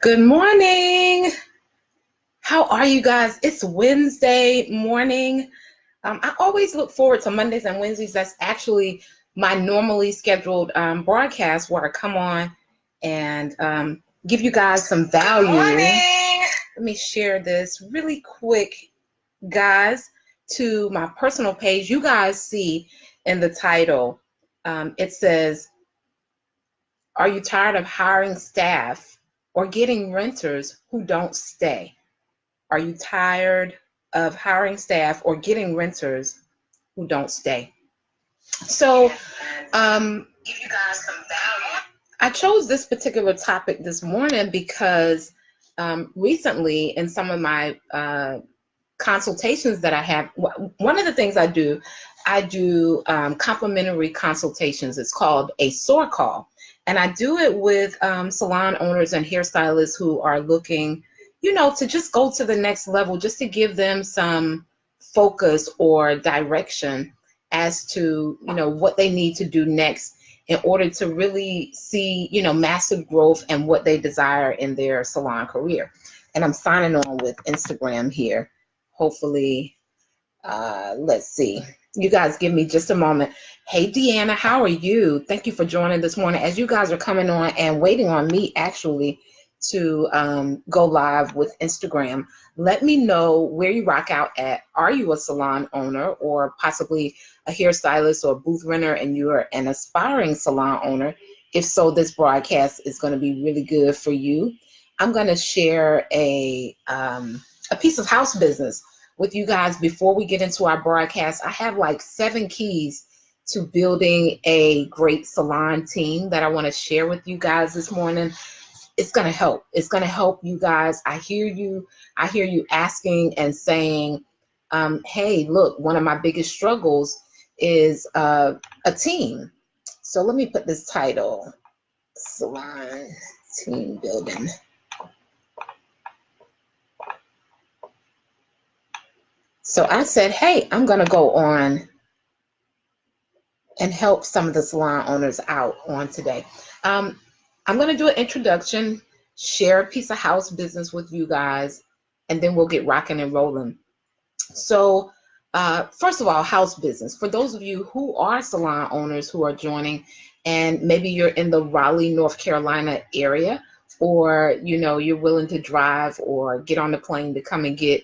Good morning. How are you guys? It's Wednesday morning. I always look forward to Mondays and Wednesdays. That's actually my normally scheduled broadcast where I come on and give you guys some value. Good morning. Let me share this really quick, guys, to my personal page. You guys see in the title, it says, "Are you tired of hiring staff or getting renters who don't stay?" Are you tired of hiring staff or getting renters who don't stay? So, give you guys some value. I chose this particular topic this morning because recently in some of my consultations that I have, one of the things I do complimentary consultations. It's called a SOAR call. And I do it with salon owners and hairstylists who are looking, to just go to the next level, just to give them some focus or direction as to, what they need to do next in order to really see, massive growth and what they desire in their salon career. And I'm signing on with Instagram here. Hopefully, let's see. You guys give me just a moment. Hey, Deanna, how are you? Thank you for joining this morning. As you guys are coming on and waiting on me, actually, to go live with Instagram, let me know where you rock out at. Are you a salon owner or possibly a hairstylist or booth renter and you're an aspiring salon owner? If so, this broadcast is going to be really good for you. I'm going to share a piece of house business with you guys before we get into our broadcast. I have like 7 keys to building a great salon team that I want to share with you guys this morning. It's going to help. It's going to help you guys. I hear you asking and saying, hey, look, one of my biggest struggles is a team. So let me put this title, Salon Team Building. So I said, hey, I'm going to go on and help some of the salon owners out on today. I'm going to do an introduction, share a piece of house business with you guys, and then we'll get rocking and rolling. So first of all, house business. For those of you who are salon owners who are joining, and maybe you're in the Raleigh, North Carolina area, or, you're willing to drive or get on the plane to come and get,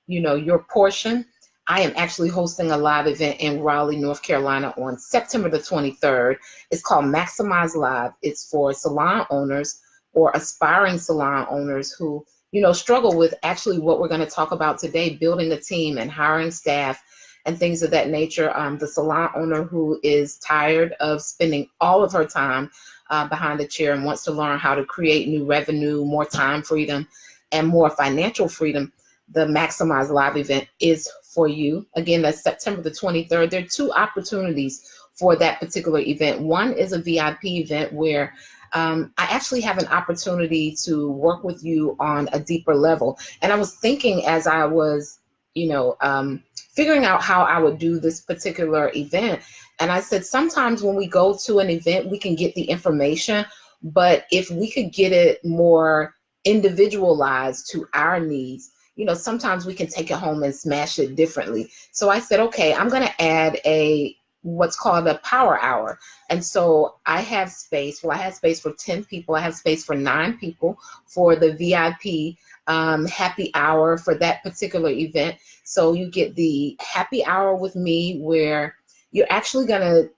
your portion. I am actually hosting a live event in Raleigh, North Carolina on September the 23rd. It's called Maximize Live. It's for salon owners or aspiring salon owners who, struggle with actually what we're going to talk about today, building a team and hiring staff and things of that nature. The salon owner who is tired of spending all of her time behind the chair and wants to learn how to create new revenue, more time freedom, and more financial freedom. The Maximize Live event is for you. Again, that's September the 23rd. There are 2 opportunities for that particular event. One is a VIP event where I actually have an opportunity to work with you on a deeper level. And I was thinking as I was, figuring out how I would do this particular event. And I said, sometimes when we go to an event, we can get the information, but if we could get it more individualized to our needs, sometimes we can take it home and smash it differently. So I said, okay, I'm going to add what's called a power hour. And so I have space. Well, I have space for 10 people. I have space for 9 people for the VIP happy hour for that particular event. So you get the happy hour with me where you're actually going to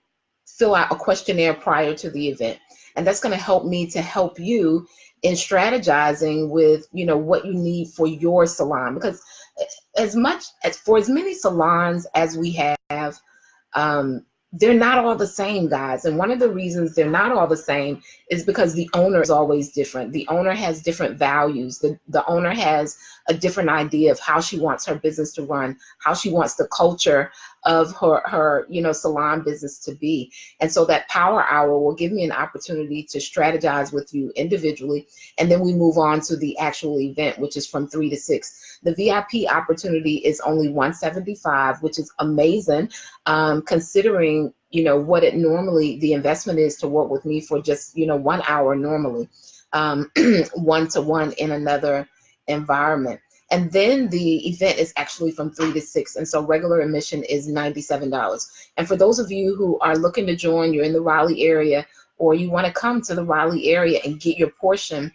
fill out a questionnaire prior to the event. And that's going to help me to help you in strategizing with, what you need for your salon. Because as many salons as we have, they're not all the same, guys. And one of the reasons they're not all the same is because the owner is always different. The owner has different values. The owner has a different idea of how she wants her business to run, how she wants the culture of her salon business to be. And so that power hour will give me an opportunity to strategize with you individually. And then we move on to the actual event, which is from 3 to 6. The VIP opportunity is only $175, which is amazing, considering, what it normally, the investment is to work with me for just, 1 hour normally. one-to-one in another environment. And then the event is actually from 3 to 6. And so regular admission is $97. And for those of you who are looking to join, you're in the Raleigh area, or you want to come to the Raleigh area and get your portion,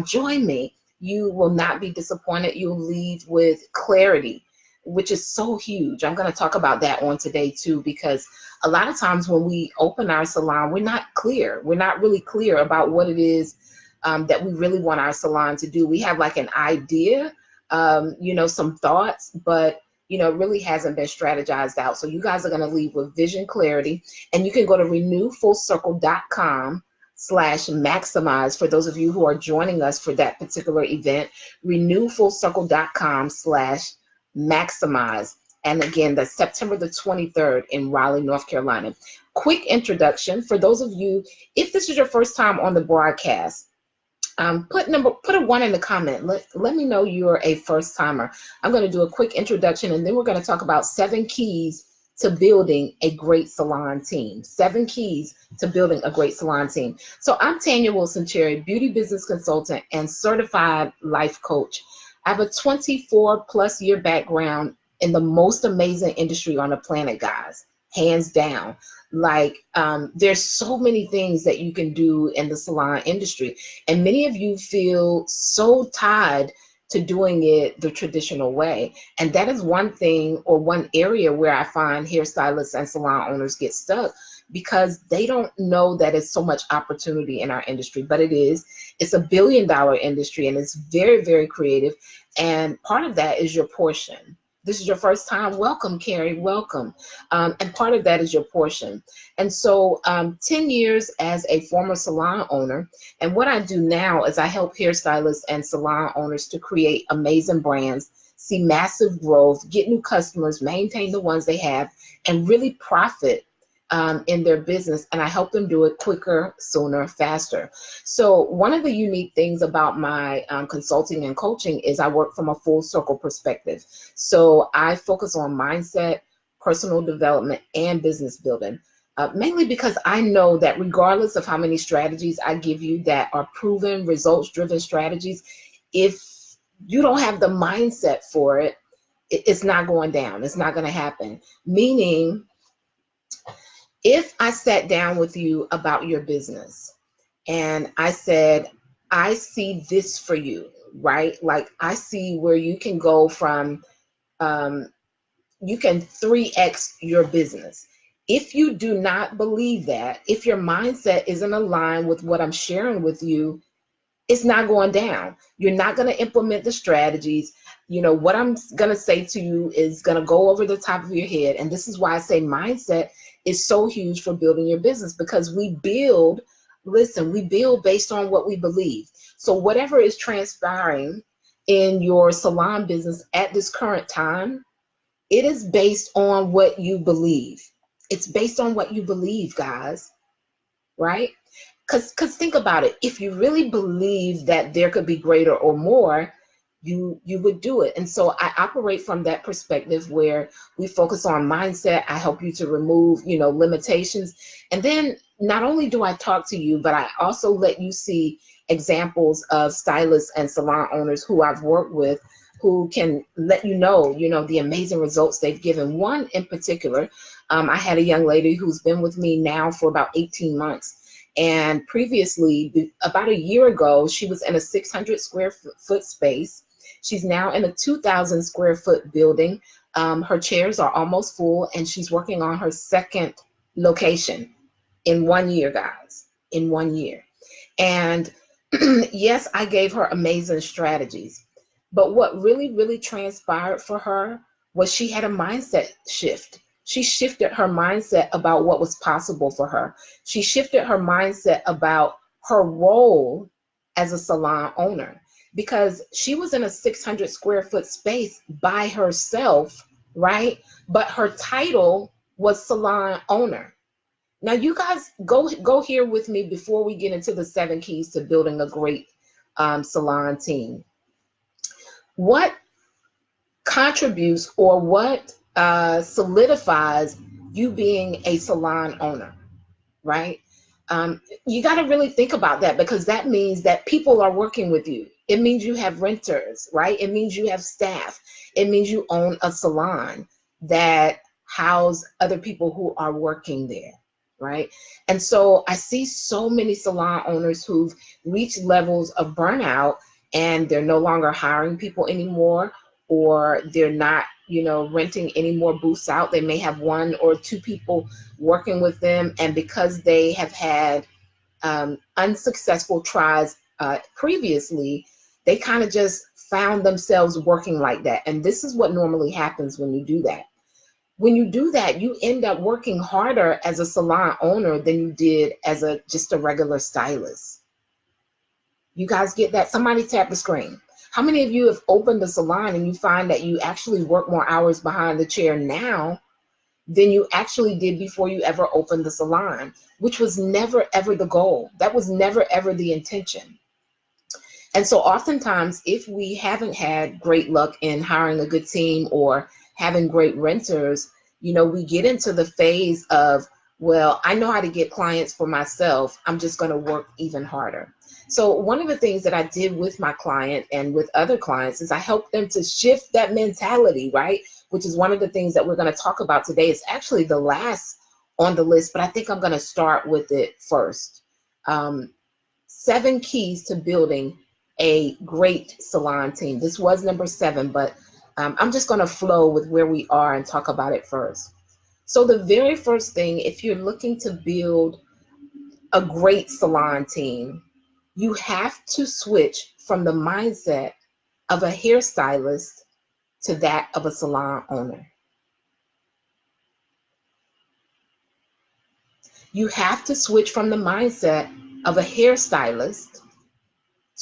join me. You will not be disappointed. You'll leave with clarity, which is so huge. I'm going to talk about that on today too, because a lot of times when we open our salon, we're not clear. We're not really clear about what it is that we really want our salon to do. We have like an idea, some thoughts, but it really hasn't been strategized out. So you guys are going to leave with vision clarity, and you can go to renewfullcircle.com/maximize for those of you who are joining us for that particular event. renewfullcircle.com/maximize. And again, that's September the 23rd in Raleigh, North Carolina. Quick introduction for those of you, if this is your first time on the broadcast, put a 1 in the comment. Let me know you're a first timer. I'm going to do a quick introduction, and then we're going to talk about 7 keys to building a great salon team. 7 keys to building a great salon team. So I'm Tanya Wilson-Cherry, beauty business consultant and certified life coach. I have a 24+ year background in the most amazing industry on the planet, guys, hands down. There's so many things that you can do in the salon industry, and many of you feel so tied to doing it the traditional way. And that is one thing, or one area where I find hairstylists and salon owners get stuck, because they don't know that it's so much opportunity in our industry. But it is. It's a $1 billion industry, and it's very, very creative. And part of that is your portion. This is your first time, welcome, Carrie, welcome. And part of that is your portion. And so 10 years as a former salon owner, and what I do now is I help hairstylists and salon owners to create amazing brands, see massive growth, get new customers, maintain the ones they have, and really profit in their business. And I help them do it quicker, sooner, faster. So one of the unique things about my consulting and coaching is I work from a full circle perspective. So I focus on mindset, personal development, and business building, mainly because I know that regardless of how many strategies I give you that are proven, results-driven strategies, if you don't have the mindset for it, it's not going down. It's not going to happen. Meaning, if I sat down with you about your business and I said, I see this for you, right? Like, I see where you can go from, you can 3x your business. If you do not believe that, if your mindset isn't aligned with what I'm sharing with you, it's not going down. You're not going to implement the strategies. What I'm going to say to you is going to go over the top of your head. And this is why I say mindset is so huge for building your business, because we build based on what we believe. So whatever is transpiring in your salon business at this current time, it is based on what you believe. It's based on what you believe, guys, right? Because think about it. If you really believe that there could be greater or more, you would do it. And so I operate from that perspective where we focus on mindset. I help you to remove, limitations. And then not only do I talk to you, but I also let you see examples of stylists and salon owners who I've worked with, who can let you know, the amazing results they've given. One in particular, I had a young lady who's been with me now for about 18 months. And previously, about a year ago, she was in a 600 square foot space. She's now in a 2,000 square foot building. Her chairs are almost full, and she's working on her second location in 1 year, guys, in 1 year. And yes, I gave her amazing strategies. But what really, really transpired for her was she had a mindset shift. She shifted her mindset about what was possible for her. She shifted her mindset about her role as a salon owner, because she was in a 600 square foot space by herself, right? But her title was salon owner. Now, you guys go here with me before we get into the 7 keys to building a great salon team. What contributes, or what solidifies you being a salon owner, right? You got to really think about that, because that means that people are working with you. It means you have renters, right? It means you have staff. It means you own a salon that house other people who are working there, right? And so I see so many salon owners who've reached levels of burnout, and they're no longer hiring people anymore, or they're not, renting any more booths out. They may have one or two people working with them, and because they have had unsuccessful tries previously, they kind of just found themselves working like that. And this is what normally happens when you do that. When you do that, you end up working harder as a salon owner than you did as just a regular stylist. You guys get that? Somebody tap the screen. How many of you have opened a salon and you find that you actually work more hours behind the chair now than you actually did before you ever opened the salon, which was never ever the goal. That was never ever the intention. And so oftentimes, if we haven't had great luck in hiring a good team or having great renters, we get into the phase of, well, I know how to get clients for myself. I'm just going to work even harder. So one of the things that I did with my client and with other clients is I helped them to shift that mentality, right? Which is one of the things that we're going to talk about today. It's actually the last on the list, but I think I'm going to start with it first. 7 keys to building a great salon team. This was number 7, but I'm just going to flow with where we are and talk about it first. So the very first thing, if you're looking to build a great salon team, you have to switch from the mindset of a hairstylist to that of a salon owner. You have to switch from the mindset of a hairstylist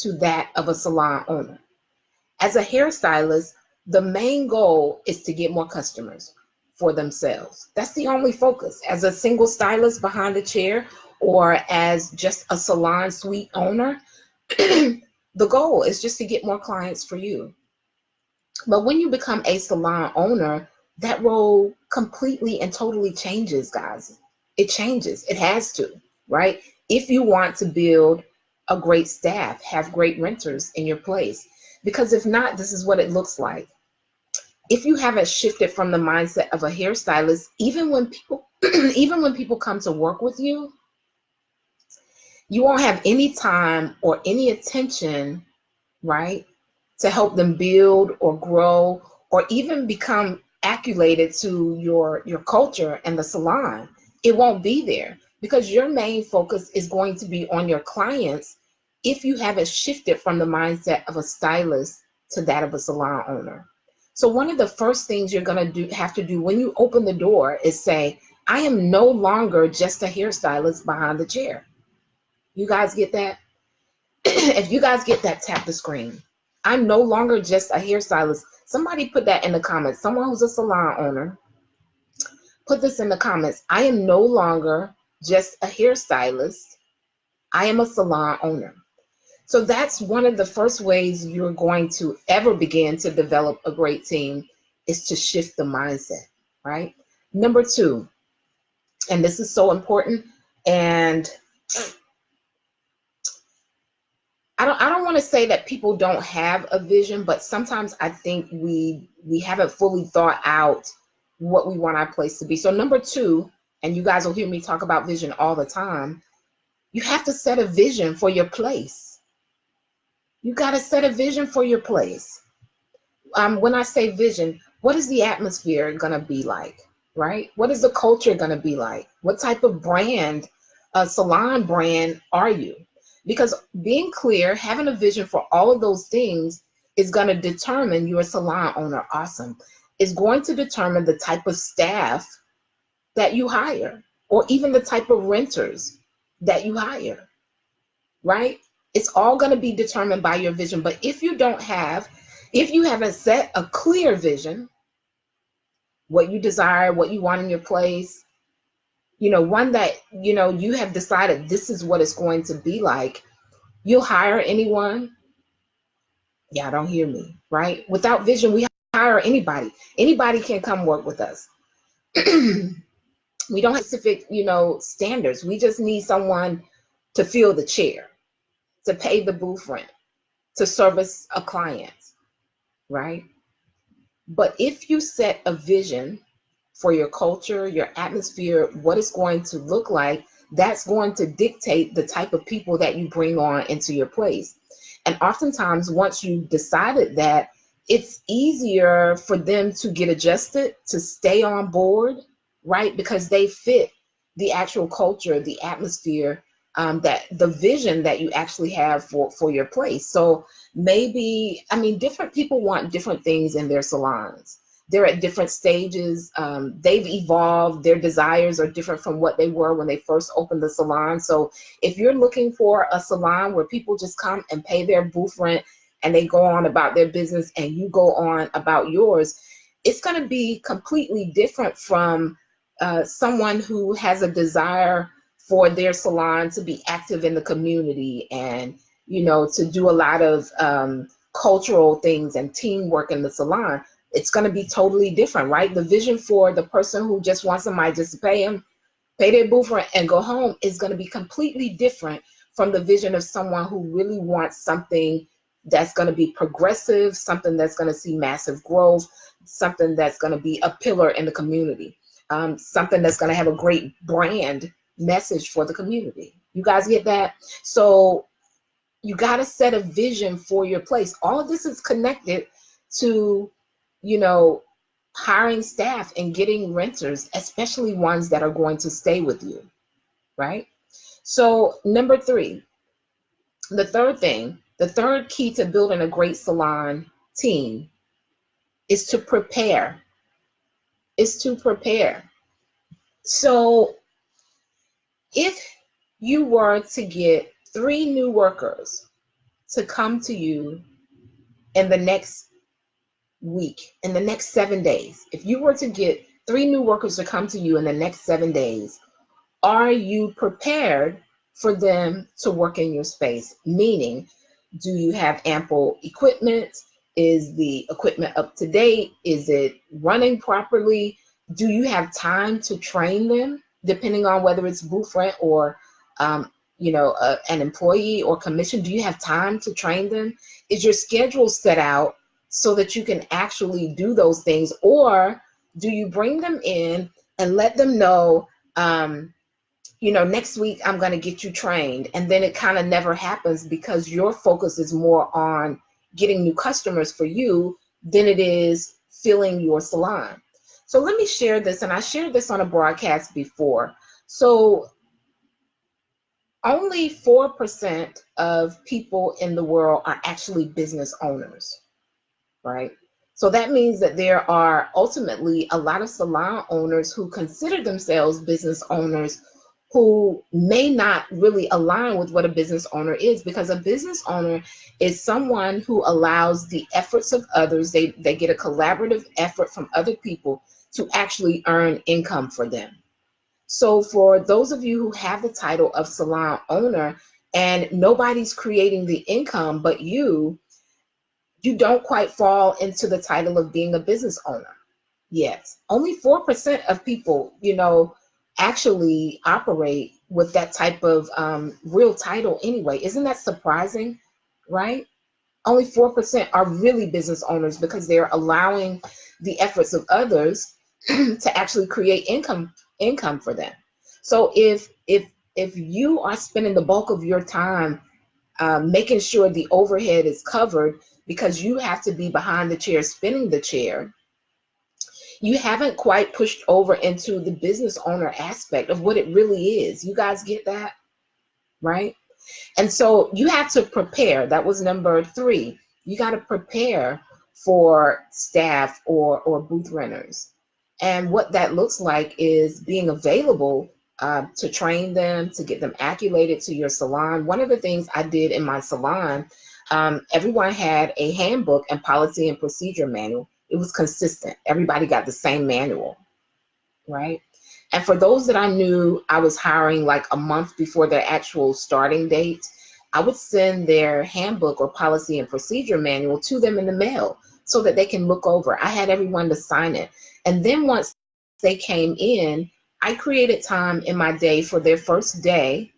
to that of a salon owner. As a hairstylist, the main goal is to get more customers for themselves. That's the only focus. As a single stylist behind the chair, or as just a salon suite owner, the goal is just to get more clients for you. But when you become a salon owner, that role completely and totally changes, guys. It changes. It has to, right? If you want to build a great staff, have great renters in your place. Because if not, this is what it looks like. If you haven't shifted from the mindset of a hairstylist, even when people even when people come to work with you, you won't have any time or any attention, right, to help them build or grow or even become acclimated to your culture and the salon. It won't be there because your main focus is going to be on your clients if you haven't shifted from the mindset of a stylist to that of a salon owner. So one of the first things you're going to have to do when you open the door is say, I am no longer just a hairstylist behind the chair. You guys get that? If you guys get that, tap the screen. I'm no longer just a hairstylist. Somebody put that in the comments. Someone who's a salon owner, put this in the comments. I am no longer just a hairstylist. I am a salon owner. So that's one of the first ways you're going to ever begin to develop a great team, is to shift the mindset, right? Number 2, and this is so important, and I don't want to say that people don't have a vision, but sometimes I think we haven't fully thought out what we want our place to be. So number 2, and you guys will hear me talk about vision all the time, you have to set a vision for your place. You got to set a vision for your place. When I say vision, what is the atmosphere going to be like, right? What is the culture going to be like? What type of brand, salon brand are you? Because being clear, having a vision for all of those things is going to determine your salon owner. Awesome. Is going to determine the type of staff that you hire, or even the type of renters that you hire, right? It's all going to be determined by your vision. But if you haven't set a clear vision, what you desire, what you want in your place, one that, you have decided this is what it's going to be like, you'll hire anyone. Yeah, don't hear me, right? Without vision, we hire anybody. Anybody can come work with us. We don't have specific, standards. We just need someone to fill the chair, to pay the booth rent, to service a client, right? But if you set a vision for your culture, your atmosphere, what it's going to look like, that's going to dictate the type of people that you bring on into your place. And oftentimes, once you've decided that, it's easier for them to get adjusted, to stay on board, right? Because they fit the actual culture, the atmosphere, that the vision that you actually have for your place. So maybe, I mean, different people want different things in their salons. They're at different stages. They've evolved. Their desires are different from what they were when they first opened the salon. So if you're looking for a salon where people just come and pay their booth rent and they go on about their business and you go on about yours, it's going to be completely different from someone who has a desire for their salon to be active in the community and, to do a lot of cultural things and teamwork in the salon. It's going to be totally different, right? The vision for the person who just wants somebody just to pay their booth rent and go home is going to be completely different from the vision of someone who really wants something that's going to be progressive, something that's going to see massive growth, something that's going to be a pillar in the community, something that's going to have a great brand message for the community. You guys get that? So you got to set a vision for your place. All of this is connected to, hiring staff and getting renters, especially ones that are going to stay with you, right? So number 3, the third key to building a great salon team is to prepare. So if you were to get 3 new workers to come to you in the next week, in the next 7 days, if you were to get 3 new workers to come to you in the next 7 days, are you prepared for them to work in your space? Meaning, do you have ample equipment? Is the equipment up to date? Is it running properly? Do you have time to train them, depending on whether it's booth rent or an employee or commission? Do you have time to train them? Is your schedule set out so that you can actually do those things? Or do you bring them in and let them know, next week I'm going to get you trained, and then it kind of never happens because your focus is more on getting new customers for you than it is filling your salon? So let me share this, and I shared this on a broadcast before. So only 4% of people in the world are actually business owners, right? So that means that there are ultimately a lot of salon owners who consider themselves business owners who may not really align with what a business owner is, because a business owner is someone who allows the efforts of others, they get a collaborative effort from other people to actually earn income for them. So for those of you who have the title of salon owner and nobody's creating the income but you don't quite fall into the title of being a business owner yet. Only 4% of people, actually operate with that type of real title anyway. Isn't that surprising, right? Only 4% are really business owners because they're allowing the efforts of others to actually create income for them. So if you are spending the bulk of your time making sure the overhead is covered because you have to be behind the chair spinning the chair, you haven't quite pushed over into the business owner aspect of what it really is. You guys get that, right? And so you have to prepare. That was number 3. You got to prepare for staff or booth renters. And what that looks like is being available to train them, to get them acclimated to your salon. One of the things I did in my salon, everyone had a handbook and policy and procedure manual. It was consistent. Everybody got the same manual, right? And for those that I knew I was hiring like a month before their actual starting date, I would send their handbook or policy and procedure manual to them in the mail so that they can look over. I had everyone to sign it. And then once they came in, I created time in my day for their first day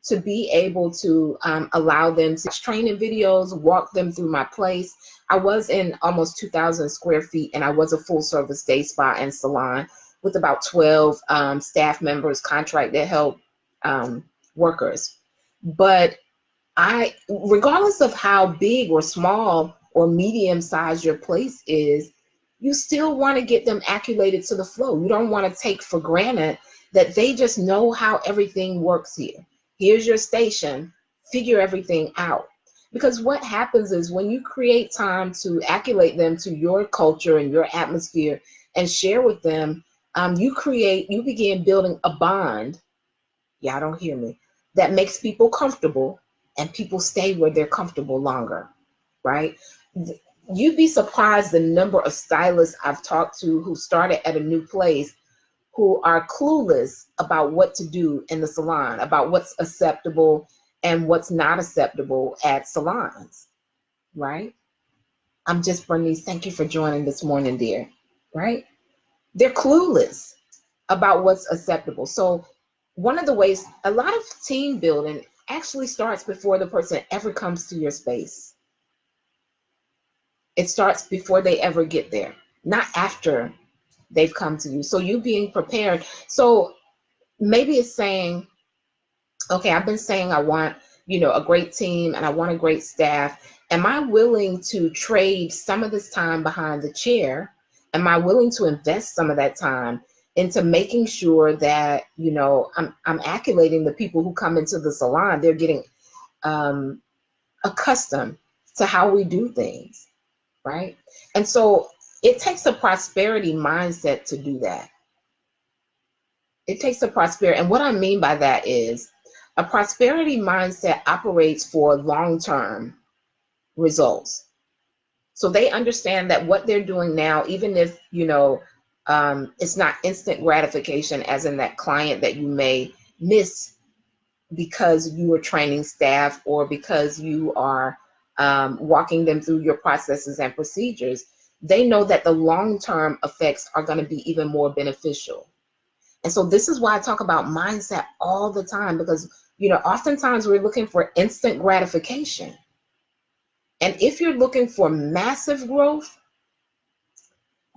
to be able to allow them to watch training videos, walk them through my place. I was in almost 2,000 square feet, and I was a full service day spa and salon with about 12 staff members, contracted help workers. But regardless of how big or small or medium sized your place is, you still want to get them acclimated to the flow. You don't want to take for granted that they just know how everything works here. Here's your station, figure everything out. Because what happens is when you create time to acclimate them to your culture and your atmosphere and share with them, you begin building a bond. Y'all don't hear me. That makes people comfortable, and people stay where they're comfortable longer, right? You'd be surprised the number of stylists I've talked to who started at a new place who are clueless about what to do in the salon, about what's acceptable and what's not acceptable at salons, right? I'm just Bernice. Thank you for joining this morning, dear, right? They're clueless about what's acceptable. So one of the ways, a lot of team building actually starts before the person ever comes to your space. It starts before they ever get there, not after they've come to you. So you being prepared. So maybe it's saying, okay, I've been saying I want, a great team and I want a great staff. Am I willing to trade some of this time behind the chair? Am I willing to invest some of that time into making sure that, I'm acclimating the people who come into the salon? They're getting accustomed to how we do things, right? And so it takes a prosperity mindset to do that. It takes a prosperity. And what I mean by that is a prosperity mindset operates for long-term results. So they understand that what they're doing now, even if, it's not instant gratification, as in that client that you may miss because you are training staff or because you are walking them through your processes and procedures, they know that the long-term effects are going to be even more beneficial. And so this is why I talk about mindset all the time, because, oftentimes we're looking for instant gratification. And if you're looking for massive growth,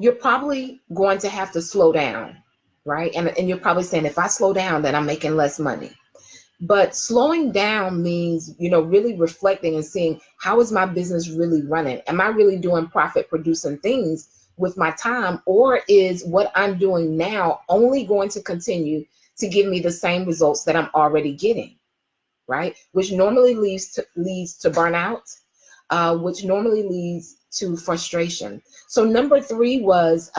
you're probably going to have to slow down, right? And you're probably saying, if I slow down, then I'm making less money. But slowing down means, really reflecting and seeing, how is my business really running? Am I really doing profit producing things with my time? Or is what I'm doing now only going to continue to give me the same results that I'm already getting, right? Which normally leads to burnout, which normally leads to frustration. So number 3 was,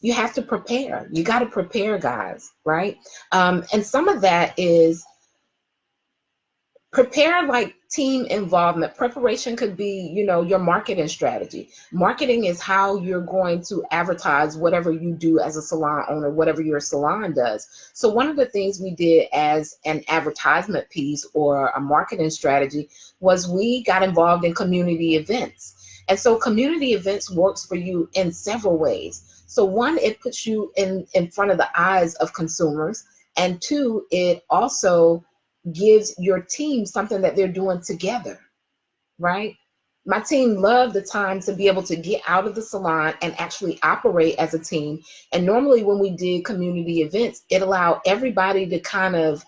you have to prepare. You got to prepare, guys, right? And some of that is prepare, like team involvement. Preparation could be, your marketing strategy. Marketing is how you're going to advertise whatever you do as a salon owner, whatever your salon does. So one of the things we did as an advertisement piece or a marketing strategy was we got involved in community events. And so community events works for you in several ways. So 1, it puts you in front of the eyes of consumers. And 2, it also gives your team something that they're doing together, right? My team loved the time to be able to get out of the salon and actually operate as a team. And normally when we did community events, it allowed everybody to kind of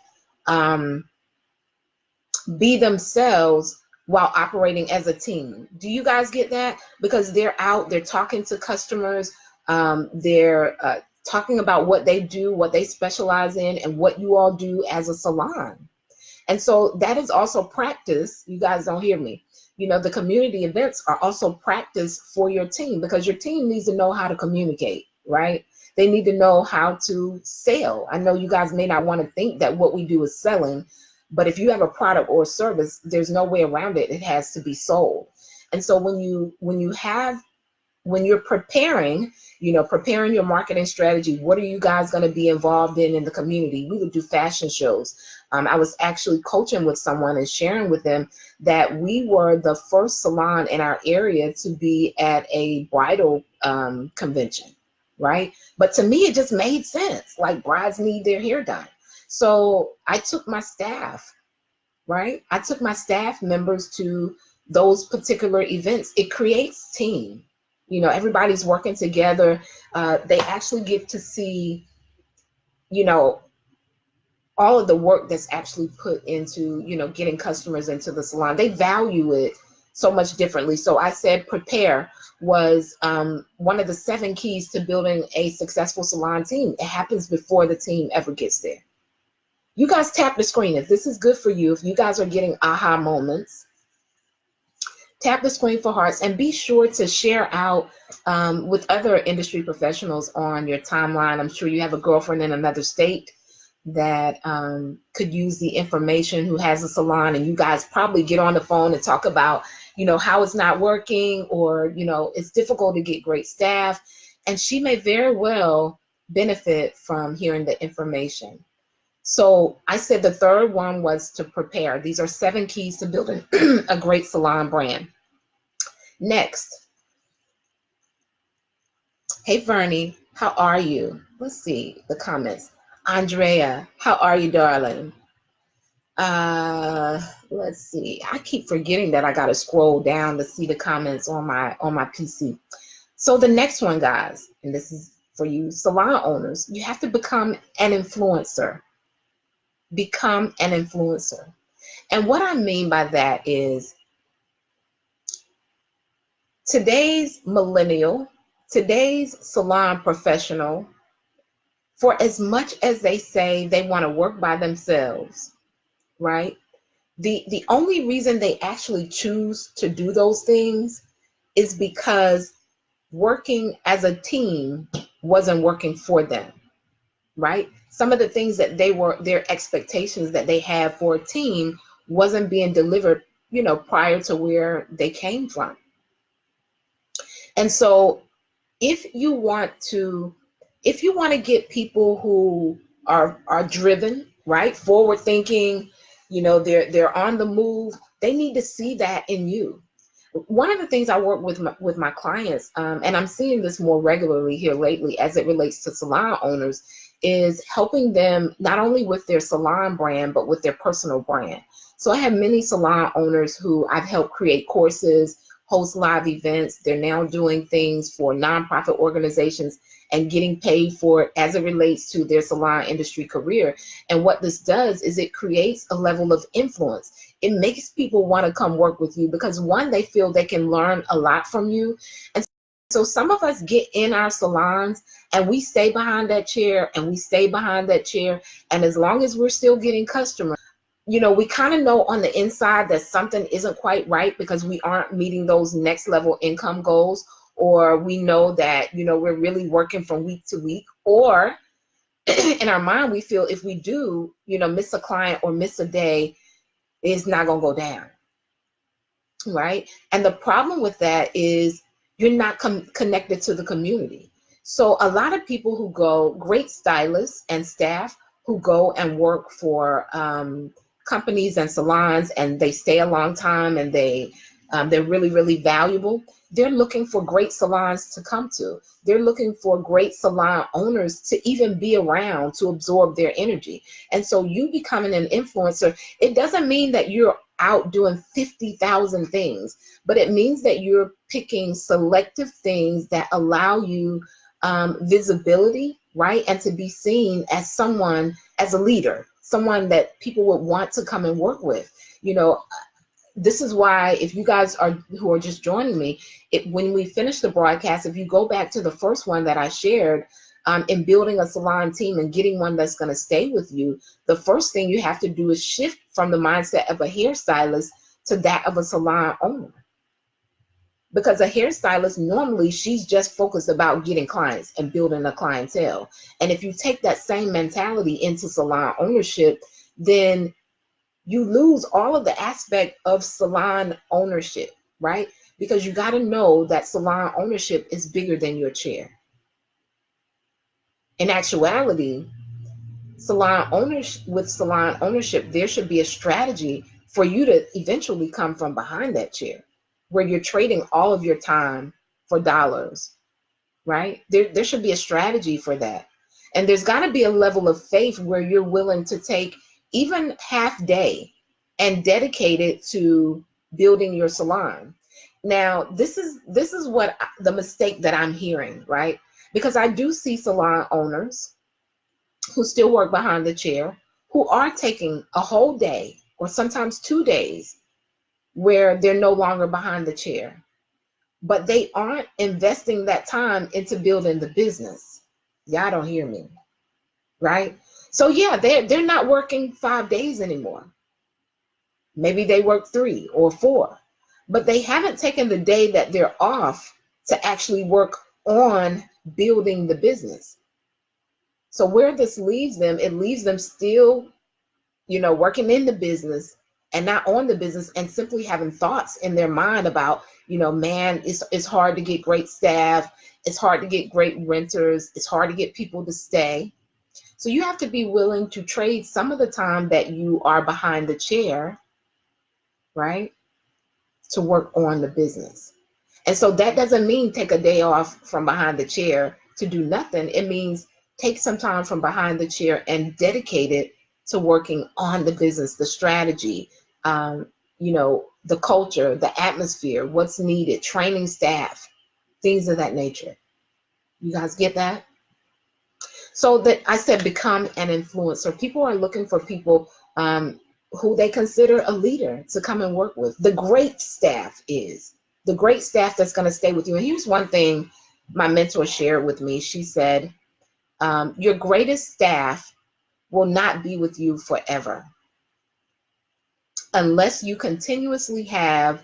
be themselves while operating as a team. Do you guys get that? Because they're out, they're talking to customers, they're talking about what they do, what they specialize in, and what you all do as a salon. And so that is also practice. You guys don't hear me. The community events are also practice for your team, because your team needs to know how to communicate, right? They need to know how to sell. I know you guys may not want to think that what we do is selling, but if you have a product or a service, there's no way around it. It has to be sold. And so when you're preparing, preparing your marketing strategy, what are you guys going to be involved in the community? We would do fashion shows. I was actually coaching with someone and sharing with them that we were the first salon in our area to be at a bridal convention, right? But to me, it just made sense. Like brides need their hair done. So I took my staff, right? I took my staff members to those particular events. It creates team. You know, everybody's working together. They actually get to see, you know, all of the work that's actually put into, you know, getting customers into the salon. They value it so much differently. So I said prepare was one of the 7 keys to building a successful salon team. It happens before the team ever gets there. You guys tap the screen if this is good for you. If you guys are getting aha moments, tap the screen for hearts, and be sure to share out with other industry professionals on your timeline. I'm sure you have a girlfriend in another state that could use the information, who has a salon, and you guys probably get on the phone and talk about, you know, how it's not working, or, you know, it's difficult to get great staff, and she may very well benefit from hearing the information. So I said the third one was to prepare. These are 7 keys to building a great salon brand. Next, hey Vernie, how are you? Let's see the comments. Andrea, how are you, darling? Let's see. I keep forgetting that I gotta scroll down to see the comments on my PC. So the next one, guys, and this is for you salon owners, you have to become an influencer. Become an influencer. And what I mean by that is today's millennial, today's salon professional, for as much as they say they want to work by themselves, right? The only reason they actually choose to do those things is because working as a team wasn't working for them, right? Some of the things that their expectations that they had for a team wasn't being delivered, you know, prior to where they came from. And so if you want to get people who are driven, right, forward thinking, you know, they're on the move, they need to see that in you. One of the things I work with my clients, and I'm seeing this more regularly here lately as it relates to salon owners, is helping them not only with their salon brand, but with their personal brand. So I have many salon owners who I've helped create courses, host live events. They're now doing things for nonprofit organizations and getting paid for it as it relates to their salon industry career. And what this does is it creates a level of influence. It makes people want to come work with you because, one, they feel they can learn a lot from you. And so some of us get in our salons and we stay behind that chair and we stay behind that chair. And as long as we're still getting customers, you know, we kind of know on the inside that something isn't quite right because we aren't meeting those next level income goals, or we know that, you know, we're really working from week to week, or in our mind, we feel if we do, you know, miss a client or miss a day, it's not going to go down, right? And the problem with that is you're not connected to the community. So a lot of people who go, great stylists and staff who go and work for companies and salons, and they stay a long time, and they're really, really valuable. They're looking for great salons to come to. They're looking for great salon owners to even be around to absorb their energy. And so you becoming an influencer, it doesn't mean that you're out doing 50,000 things, but it means that you're picking selective things that allow you visibility, right? And to be seen as someone, as a leader, someone that people would want to come and work with. You know, this is why, if you guys who are just joining me, when we finish the broadcast, if you go back to the first one that I shared, in building a salon team and getting one that's going to stay with you, the first thing you have to do is shift from the mindset of a hairstylist to that of a salon owner. Because a hairstylist, normally she's just focused about getting clients and building a clientele. And if you take that same mentality into salon ownership, then you lose all of the aspect of salon ownership, right? Because you got to know that salon ownership is bigger than your chair. In actuality, with salon ownership, there should be a strategy for you to eventually come from behind that chair, where you're trading all of your time for dollars, right? There should be a strategy for that. And there's got to be a level of faith where you're willing to take even half day and dedicate it to building your salon. Now, this is what the mistake that I'm hearing, right? Because I do see salon owners who still work behind the chair, who are taking a whole day or sometimes 2 days where they're no longer behind the chair, but they aren't investing that time into building the business. Y'all don't hear me, right? So yeah, they're not working 5 days anymore. Maybe they work 3 or 4, but they haven't taken the day that they're off to actually work on building the business. So where this leaves them, it leaves them still, working in the business and not on the business, and simply having thoughts in their mind about, man, it's hard to get great staff. It's hard to get great renters. It's hard to get people to stay. So you have to be willing to trade some of the time that you are behind the chair, right, to work on the business. And so that doesn't mean take a day off from behind the chair to do nothing. It means take some time from behind the chair and dedicate it to working on the business, the strategy, the culture, the atmosphere, what's needed, training staff, things of that nature. You guys get that? So that I said, become an influencer. People are looking for people who they consider a leader to come and work with. The great staff is the great staff that's going to stay with you. And here's one thing my mentor shared with me. She said, your greatest staff will not be with you forever unless you continuously have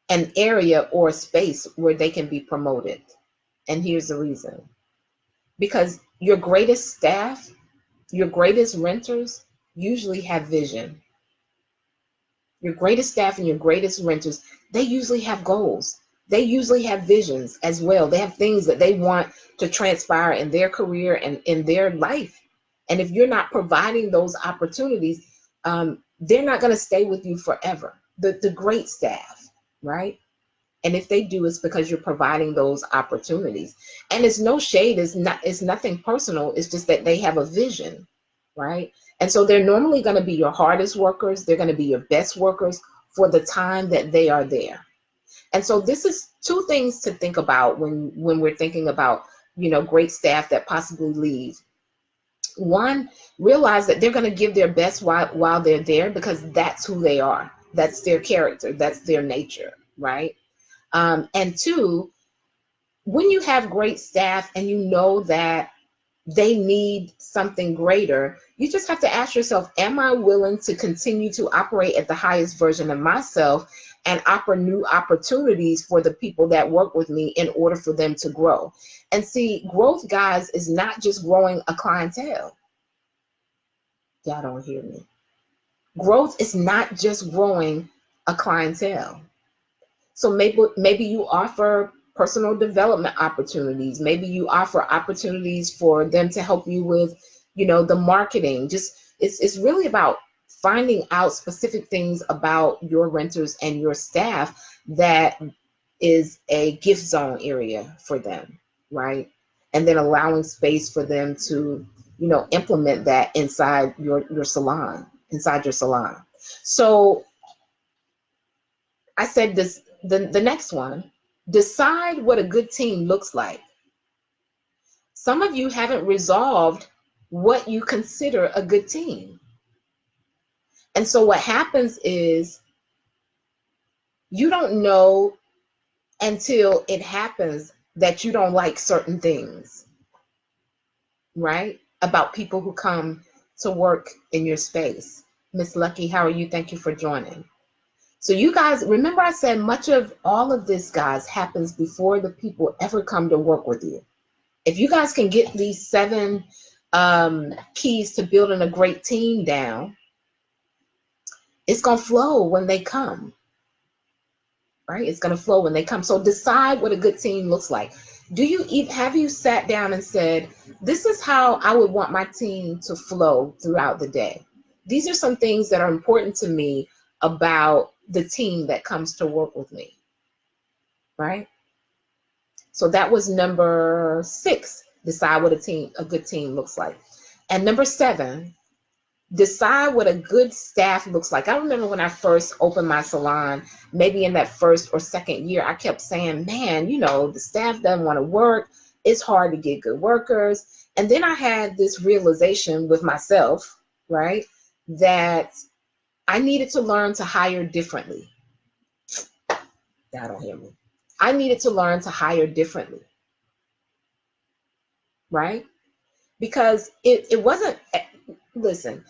an area or a space where they can be promoted. And here's the reason. Because your greatest staff, your greatest renters usually have vision. Your greatest staff and your greatest renters, they usually have goals. They usually have visions as well. They have things that they want to transpire in their career and in their life. And if you're not providing those opportunities, they're not going to stay with you forever. The great staff, right? And if they do, it's because you're providing those opportunities. And it's no shade, it's nothing personal. It's just that they have a vision, right? And so they're normally going to be your hardest workers. They're going to be your best workers for the time that they are there. And so this is two things to think about when we're thinking about, great staff that possibly leave. One, realize that they're going to give their best while they're there, because that's who they are. That's their character. That's their nature, right? And two, when you have great staff and you know that they need something greater, you just have to ask yourself, am I willing to continue to operate at the highest version of myself and offer new opportunities for the people that work with me in order for them to grow? And see, growth, guys, is not just growing a clientele. Y'all don't hear me. Growth is not just growing a clientele. So maybe you offer personal development opportunities. Maybe you offer opportunities for them to help you with, the marketing. Just it's really about finding out specific things about your renters and your staff that is a gift zone area for them, right? And then allowing space for them to, implement that inside your salon, inside your salon. So I said this, the next one, decide what a good team looks like. Some of you haven't resolved what you consider a good team. And so what happens is you don't know until it happens that you don't like certain things, right? About people who come to work in your space. Miss Lucky, how are you? Thank you for joining. So you guys, remember I said much of all of this, guys, happens before the people ever come to work with you. If you guys can get these 7 keys to building a great team down, it's going to flow when they come, right? It's going to flow when they come. So decide what a good team looks like. Have you sat down and said, this is how I would want my team to flow throughout the day? These are some things that are important to me about the team that comes to work with me, right? So that was number 6, decide what a good team looks like. And number 7, decide what a good staff looks like. I remember when I first opened my salon, maybe in that first or second year, I kept saying, man, the staff doesn't want to work. It's hard to get good workers. And then I had this realization with myself, right, that I needed to learn to hire differently. Y'all don't hear me. I needed to learn to hire differently, right? Because it wasn't, listen,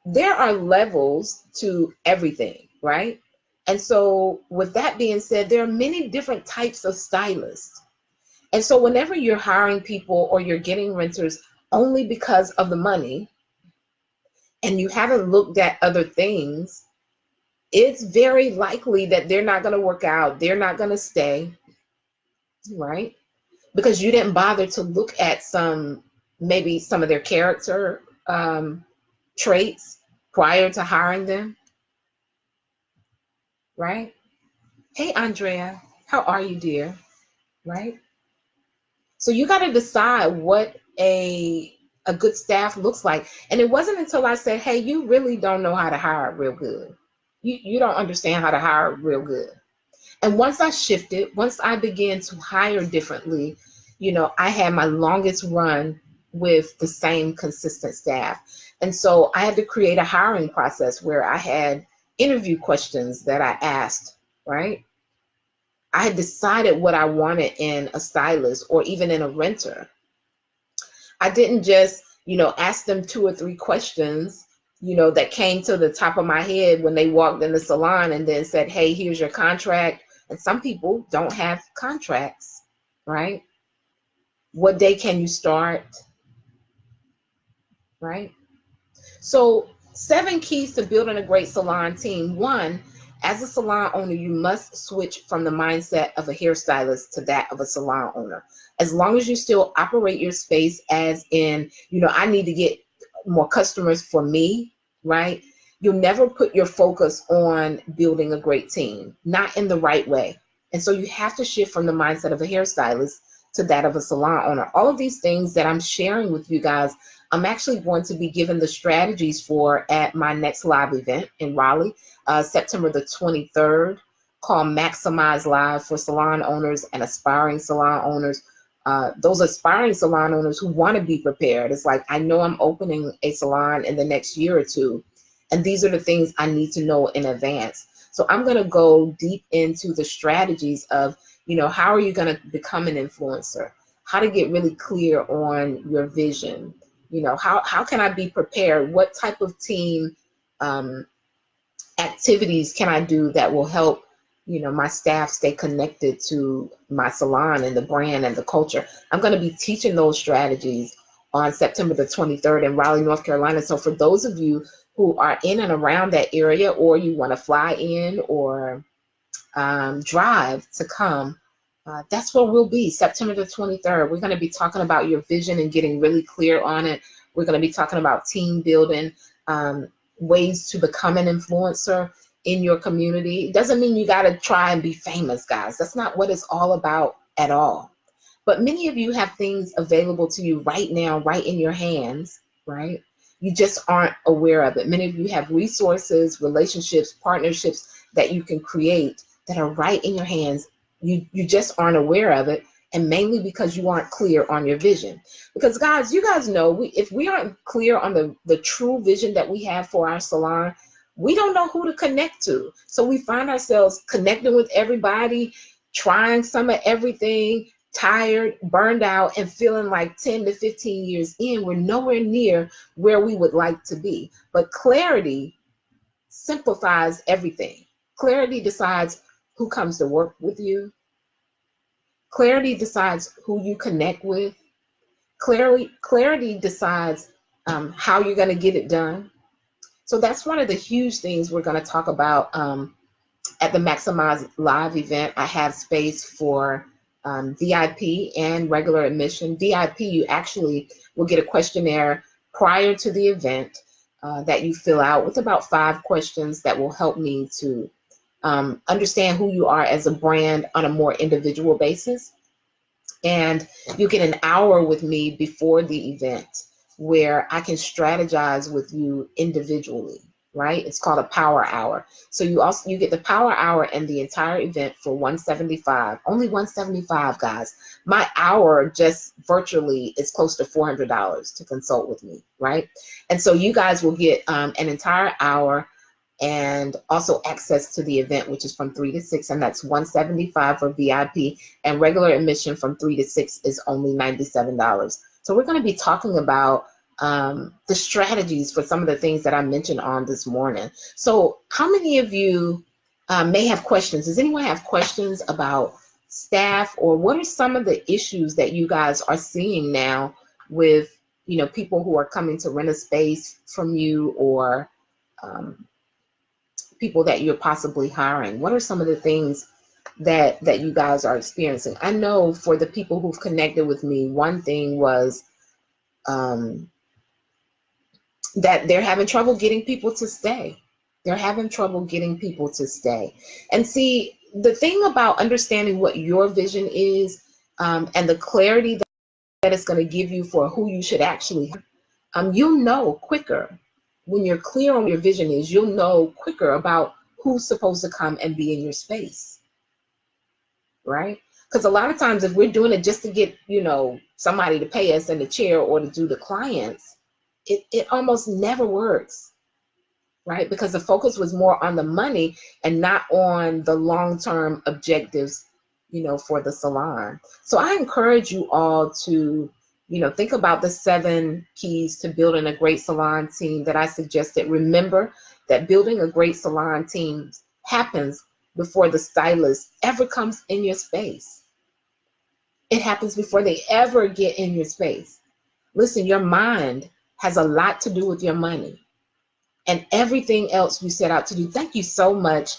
there are levels to everything, right? And so with that being said, there are many different types of stylists. And so whenever you're hiring people or you're getting renters only because of the money and you haven't looked at other things, it's very likely that they're not going to work out. They're not going to stay, right? Because you didn't bother to look at maybe some of their character traits prior to hiring them, right? Hey, Andrea, how are you, dear? Right? So you got to decide what a good staff looks like. And it wasn't until I said, hey, you really don't know how to hire real good. You don't understand how to hire real good. And once I shifted, once I began to hire differently, I had my longest run with the same consistent staff. And so I had to create a hiring process where I had interview questions that I asked, right? I had decided what I wanted in a stylist or even in a renter. I didn't just, ask them 2 or 3 questions, that came to the top of my head when they walked in the salon and then said, hey, here's your contract. And some people don't have contracts, right? What day can you start, right? So 7 keys to building a great salon team. 1, as a salon owner, you must switch from the mindset of a hairstylist to that of a salon owner. As long as you still operate your space as in, I need to get more customers for me, right? You'll never put your focus on building a great team, not in the right way. And so you have to shift from the mindset of a hairstylist to that of a salon owner. All of these things that I'm sharing with you guys, I'm actually going to be given the strategies for at my next live event in Raleigh, September the 23rd, called Maximize Live for salon owners and aspiring salon owners. Those aspiring salon owners who want to be prepared. It's like, I know I'm opening a salon in the next year or 2, and these are the things I need to know in advance. So I'm going to go deep into the strategies of, how are you going to become an influencer? How to get really clear on your vision? How can I be prepared? What type of team activities can I do that will help, my staff stay connected to my salon and the brand and the culture? I'm going to be teaching those strategies on September the 23rd in Raleigh, North Carolina. So for those of you who are in and around that area, or you want to fly in or drive to come, that's where we'll be, September the 23rd. We're going to be talking about your vision and getting really clear on it. We're going to be talking about team building, ways to become an influencer in your community. It doesn't mean you got to try and be famous, guys. That's not what it's all about at all. But many of you have things available to you right now, right in your hands, right? You just aren't aware of it. Many of you have resources, relationships, partnerships that you can create that are right in your hands. You just aren't aware of it, and mainly because you aren't clear on your vision. Because guys, you guys know, if we aren't clear on the true vision that we have for our salon, we don't know who to connect to. So we find ourselves connecting with everybody, trying some of everything, tired, burned out, and feeling like 10 to 15 years in, we're nowhere near where we would like to be. But clarity simplifies everything. Clarity decides who comes to work with you. Clarity decides who you connect with. Clarity decides how you're going to get it done. So that's one of the huge things we're going to talk about at the Maximize Live event. I have space for VIP and regular admission. VIP, you actually will get a questionnaire prior to the event that you fill out with about 5 questions that will help me to understand who you are as a brand on a more individual basis. And you get an hour with me before the event where I can strategize with you individually, right? It's called a power hour. So you get the power hour and the entire event for $175. Only $175, guys. My hour just virtually is close to $400 to consult with me, right? And so you guys will get an entire hour and also access to the event, which is from 3 to 6, and that's $175 for VIP, and regular admission from 3 to 6 is only $97. So we're going to be talking about the strategies for some of the things that I mentioned on this morning. So how many of you may have questions? Does anyone have questions about staff, or what are some of the issues that you guys are seeing now with, you know, people who are coming to rent a space from you, or people that you're possibly hiring? What are some of the things that you guys are experiencing? I know for the people who've connected with me, one thing was that they're having trouble getting people to stay. They're having trouble getting people to stay. And see, the thing about understanding what your vision is, and the clarity that it's going to give you for who you should actually you'll know quicker. When you're clear on what your vision is, you'll know quicker about who's supposed to come and be in your space, right? Because a lot of times if we're doing it just to get, you know, somebody to pay us in the chair or to do the clients, it almost never works, right? Because the focus was more on the money and not on the long-term objectives, you know, for the salon. So I encourage you all to, you know, think about the 7 keys to building a great salon team that I suggested. Remember that building a great salon team happens before the stylist ever comes in your space. It happens before they ever get in your space. Listen, your mind has a lot to do with your money and everything else you set out to do. Thank you so much,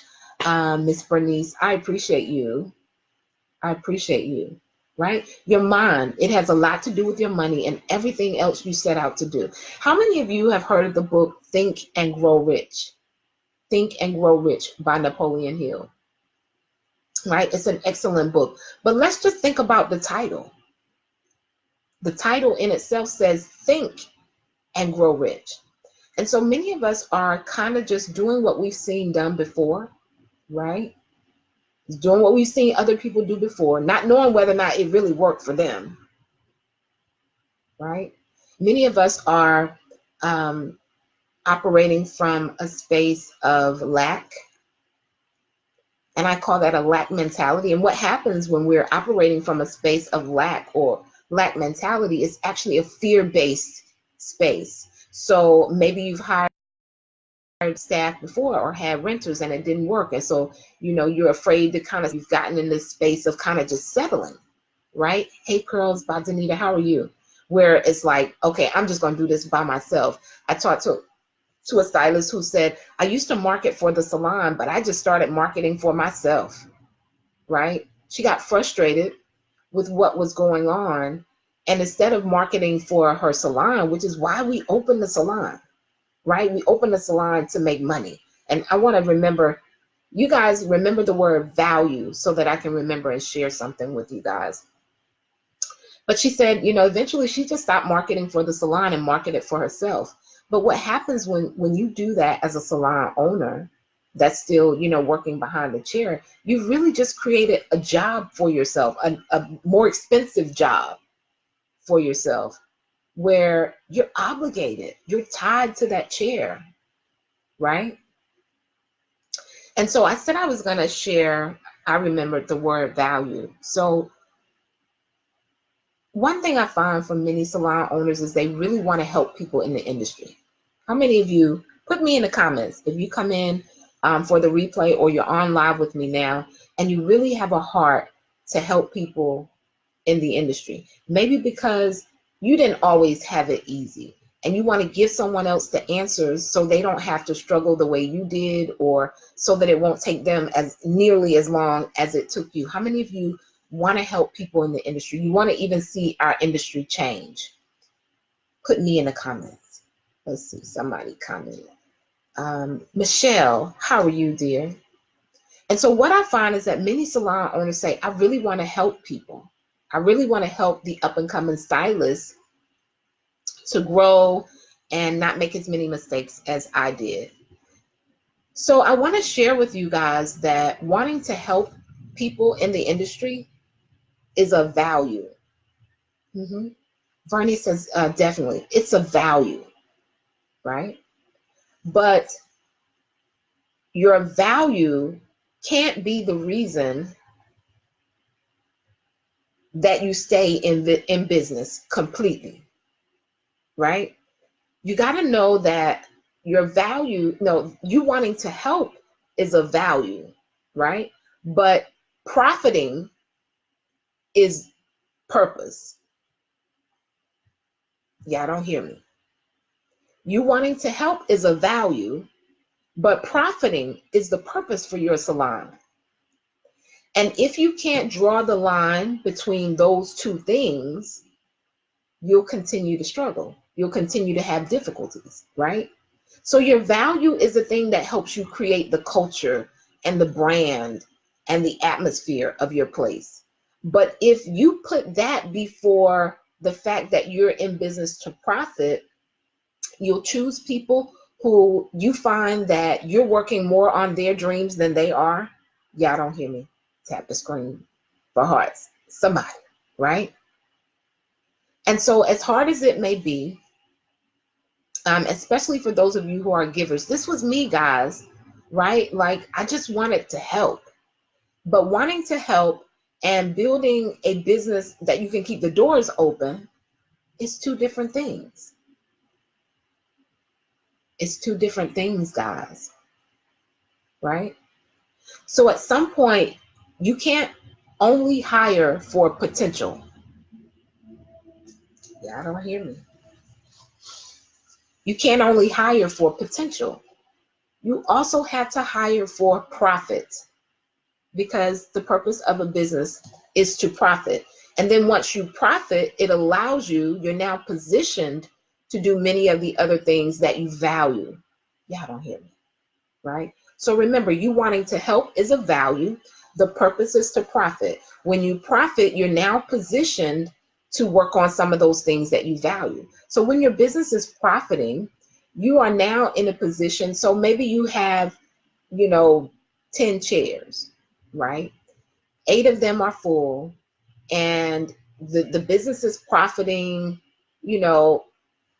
Miss Bernice. I appreciate you. I appreciate you, right? Your mind, it has a lot to do with your money and everything else you set out to do. How many of you have heard of the book Think and Grow Rich? Think and Grow Rich by Napoleon Hill, right? It's an excellent book. But let's just think about the title. The title in itself says Think and Grow Rich. And so many of us are kind of just doing what we've seen done before, right? Doing what we've seen other people do before, not knowing whether or not it really worked for them, right? Many of us are operating from a space of lack, and I call that a lack mentality. And what happens when we're operating from a space of lack or lack mentality is actually a fear-based space. So maybe you've hired staff before or had renters and it didn't work, and so, you know, you're afraid to kind of, you've gotten in this space of kind of just settling, right? Hey Curls by Danita, how are you? Where it's like, okay, I'm just going to do this by myself. I talked to a stylist who said, I used to market for the salon, but I just started marketing for myself, right? She got frustrated with what was going on, and instead of marketing for her salon, which is why we opened the salon, right? We opened the salon to make money. And I want to remember, you guys remember the word value so that I can remember and share something with you guys. But she said, you know, eventually she just stopped marketing for the salon and marketed for herself. But what happens when you do that as a salon owner that's still, you know, working behind the chair, you've really just created a job for yourself, a more expensive job for yourself, where you're obligated, you're tied to that chair, right? And so I said I was going to share, I remembered the word value. So one thing I find from many salon owners is they really want to help people in the industry. How many of you, put me in the comments, if you come in for the replay or you're on live with me now, and you really have a heart to help people in the industry. Maybe because you didn't always have it easy and you want to give someone else the answers so they don't have to struggle the way you did, or so that it won't take them as nearly as long as it took you. How many of you want to help people in the industry? You want to even see our industry change? Put me in the comments. Let's see, somebody commented. Michelle, how are you, dear? And so what I find is that many salon owners say, I really want to help people. I really want to help the up and coming stylists to grow and not make as many mistakes as I did. So I want to share with you guys that wanting to help people in the industry is a value. hmm Vernie says, definitely, it's a value, right? But your value can't be the reason that you stay in business completely, right? You got to know that your value, no, you wanting to help is a value, right? But profiting is purpose. Yeah, don't hear me. You wanting to help is a value, but profiting is the purpose for your salon. And if you can't draw the line between those two things, you'll continue to struggle. You'll continue to have difficulties, right? So your value is the thing that helps you create the culture and the brand and the atmosphere of your place. But if you put that before the fact that you're in business to profit, you'll choose people who you find that you're working more on their dreams than they are. Y'all don't hear me. Tap the screen for hearts. Somebody, right? And so as hard as it may be, especially for those of you who are givers, this was me, guys, right? Like, I just wanted to help. But wanting to help and building a business that you can keep the doors open is two different things. It's two different things, guys, right? So at some point, you can't only hire for potential. Yeah, I don't hear me. You can't only hire for potential. You also have to hire for profit, because the purpose of a business is to profit. And then once you profit, it allows you, you're now positioned to do many of the other things that you value. Y'all don't hear me, right? So remember, you wanting to help is a value. The purpose is to profit. When you profit, you're now positioned to work on some of those things that you value. So when your business is profiting, you are now in a position. So maybe you have, 10 chairs, right? 8 of them are full, and the business is profiting. you know,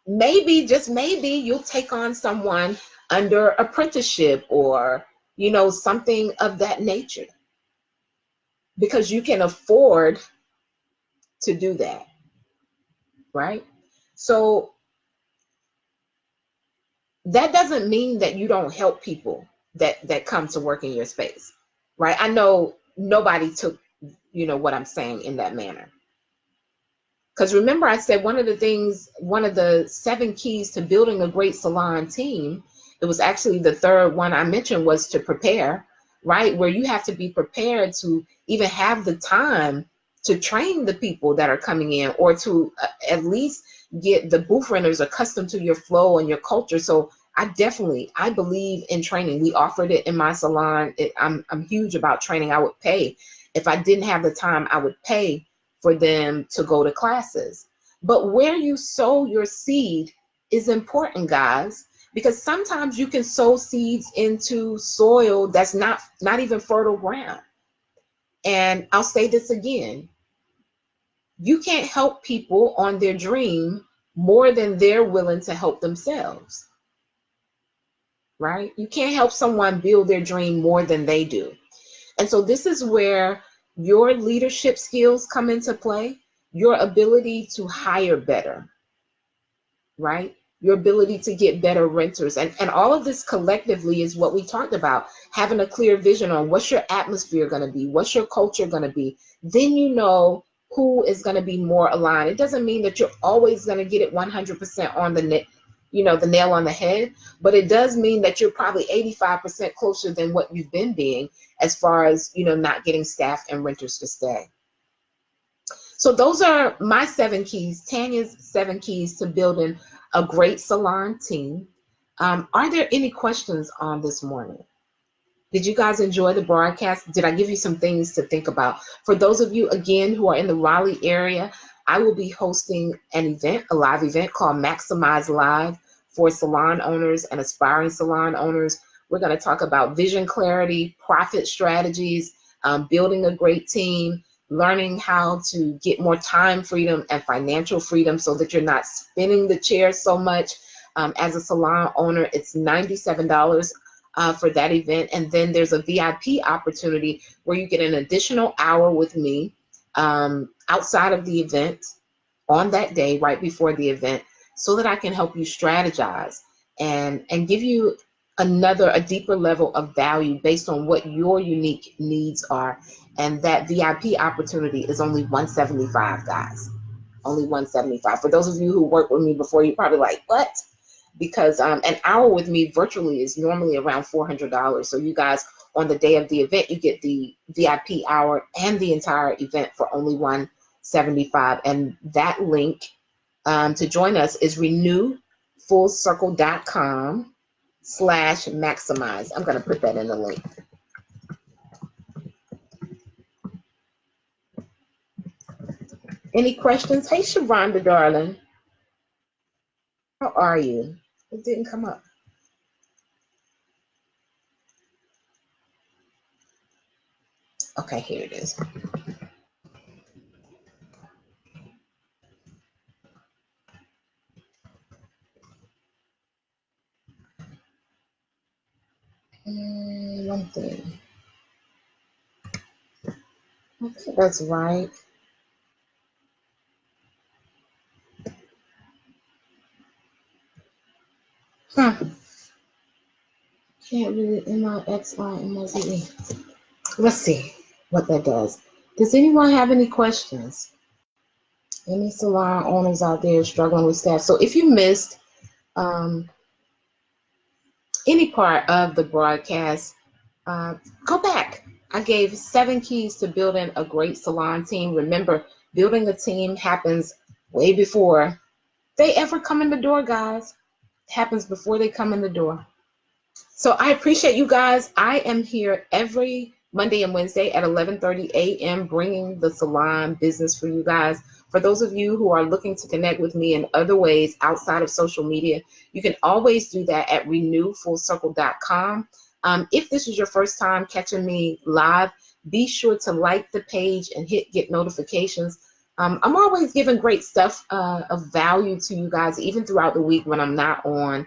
Maybe, just maybe, you'll take on someone under apprenticeship or, something of that nature, because you can afford to do that, right? So that doesn't mean that you don't help people that come to work in your space, right? I know nobody took, what I'm saying in that manner. Because remember, I said one of the 7 keys to building a great salon team, it was actually the third one I mentioned, was to prepare, right? Where you have to be prepared to even have the time to train the people that are coming in, or to at least get the booth renters accustomed to your flow and your culture. So I believe in training. We offered it in my salon. I'm huge about training. I would pay. If I didn't have the time, I would pay for them to go to classes. But where you sow your seed is important, guys, because sometimes you can sow seeds into soil that's not even fertile ground. And I'll say this again: you can't help people on their dream more than they're willing to help themselves, right? You can't help someone build their dream more than they do. And so this is where your leadership skills come into play, your ability to hire better, right? Your ability to get better renters. And all of this collectively is what we talked about, having a clear vision on what's your atmosphere going to be, what's your culture going to be. Then you know who is going to be more aligned. It doesn't mean that you're always going to get it 100% on the net, the nail on the head, but it does mean that you're probably 85% closer than what you've been being, as far as, not getting staff and renters to stay. So those are my 7 keys, Tanya's 7 keys to building a great salon team. Are there any questions on this morning? Did you guys enjoy the broadcast? Did I give you some things to think about? For those of you, again, who are in the Raleigh area, I will be hosting an event, a live event called Maximize Live for salon owners and aspiring salon owners. We're going to talk about vision clarity, profit strategies, building a great team, learning how to get more time freedom and financial freedom so that you're not spinning the chair so much. As a salon owner, it's $97 for that event. And then there's a VIP opportunity where you get an additional hour with me outside of the event on that day, right before the event, so that I can help you strategize and give you a deeper level of value based on what your unique needs are. And that VIP opportunity is only $175, guys. Only $175. For those of you who worked with me before, you're probably like, what? Because an hour with me virtually is normally around $400. So you guys, on the day of the event, you get the VIP hour and the entire event for only $175. And that link to join us is renewfullcircle.com/maximize. I'm going to put that in the link. Any questions? Hey, Sharonda, darling. How are you? It didn't come up. Okay, here it is. One thing. Okay, that's right. Huh. Can't really MIXIMIZE. Let's see what that does. Does anyone have any questions? Any salon owners out there struggling with staff? So if you missed um, any part of the broadcast, uh, go back. I gave 7 keys to building a great salon team. Remember, building a team happens way before they ever come in the door, guys. It happens before they come in the door. So I appreciate you guys. I am here every Monday and Wednesday at 11:30 a.m. bringing the salon business for you guys. For those of you who are looking to connect with me in other ways outside of social media, you can always do that at renewfullcircle.com. If this is your first time catching me live, be sure to like the page and hit get notifications. I'm always giving great stuff of value to you guys, even throughout the week when I'm not on.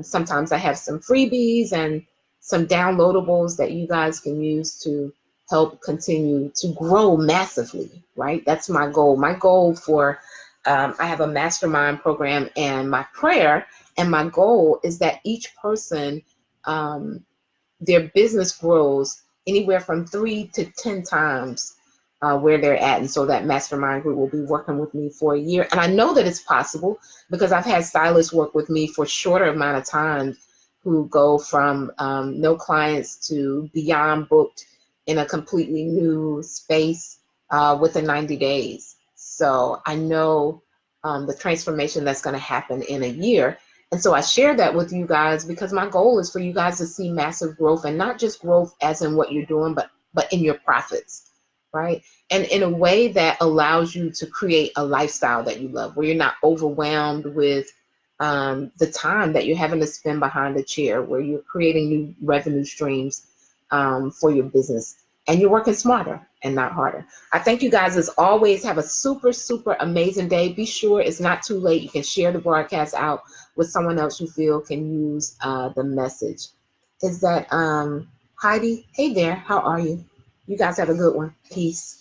Sometimes I have some freebies and some downloadables that you guys can use to help continue to grow massively, right? That's my goal. My goal for, I have a mastermind program, and my prayer and my goal is that each person, their business grows anywhere from 3 to 10 times where they're at. And so that mastermind group will be working with me for a year. And I know that it's possible because I've had stylists work with me for a shorter amount of time who go from no clients to beyond booked in a completely new space within 90 days. So I know the transformation that's going to happen in a year. And so I share that with you guys because my goal is for you guys to see massive growth, and not just growth as in what you're doing, but in your profits, right? And in a way that allows you to create a lifestyle that you love, where you're not overwhelmed with the time that you're having to spend behind a chair, where you're creating new revenue streams for your business, and you're working smarter and not harder. I thank you guys as always. Have a super, super amazing day. Be sure it's not too late. You can share the broadcast out with someone else you feel can use the message. Is that Heidi? Hey there, how are you? You guys have a good one. Peace.